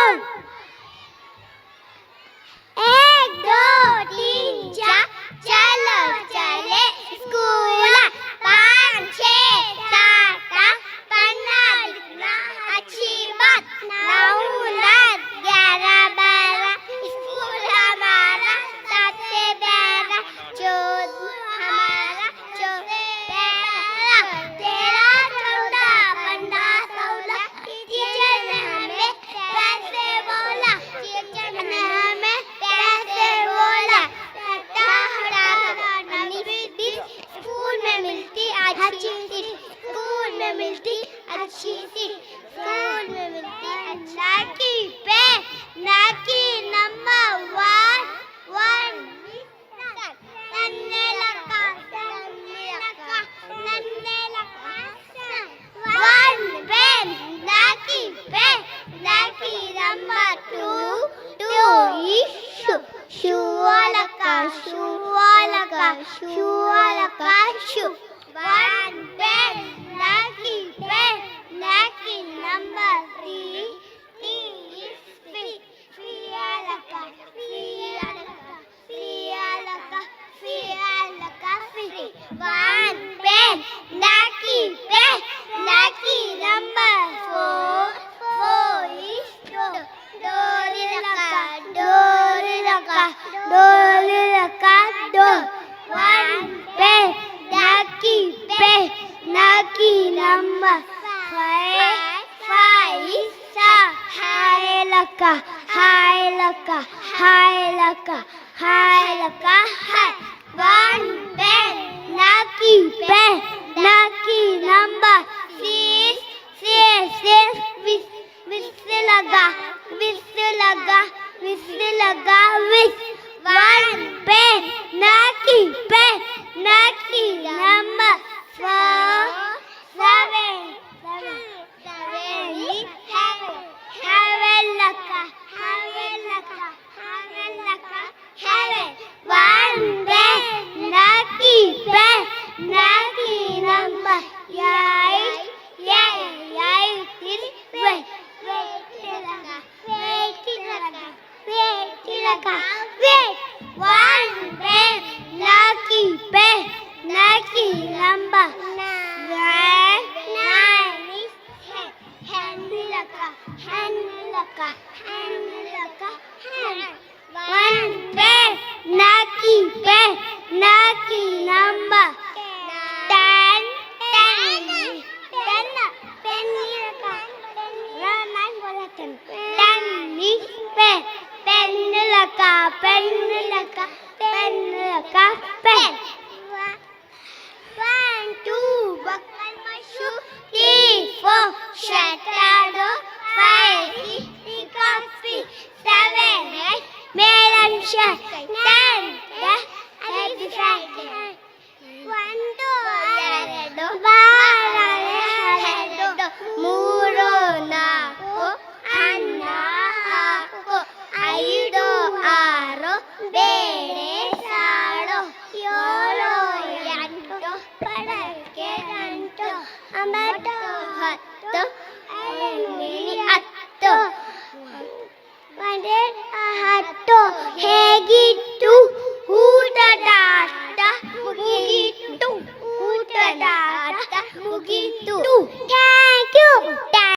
School. एक दो तीन चार चलो चले स्कूल. 5 6 7 8 पढ़ना लिखना अच्छी बात. 9 10 11 12 स्कूल हमारा 7 से 12. 14 हमारा 13 14 15 16. टीचर ने हमें पैसे बोला. टीचर ने हमें पैसे बोला. स्कूल में मिलती अच्छी सीट. स्कूल में मिलती अच्छी सीट. स्कूल में मिलती अच्छी पेन. नाकी नंबर 1 1 नन्हे लगा नन्हे लगा 1 पेन. नाकी पेन. नाकी नंबर 2 2 issue. Shoe लगा shoe. 1 pen. Naki pen. Naki number 3 3 feet. Laka feet. 1 pen. Naki pen. Naki number 4 4 issue. Dori laka door. 1 pen. Naki pen. Naki number 5 5 high laka. 1 pen. Naki pen. Naki number 6 whistle laga. 1 pen. Naki pen. Naki number 4 7 heaven laka. 1 pen. Naki pen. Naki number 8 wait. 1 pen. Naki pen. Naki number 9 hand laka. 1 pen. Naki pen. Naki number 10 pen laka. 1 2 buckle my shoe. 3 4 shut the door. 5 6 coffee. 7 8 melon shake. 10 happy Friday. 1 2 ಮೂರು ನಾಲ್ಕು ಅನ್ನ ಹಾಕು. 5 6 ಬೇಳೆ ಸಾಳು. 7 8 ಪಡಕೆ ಗಂಟು. 9 10 10 ಹೇಗಿದ್ದೀರಾ?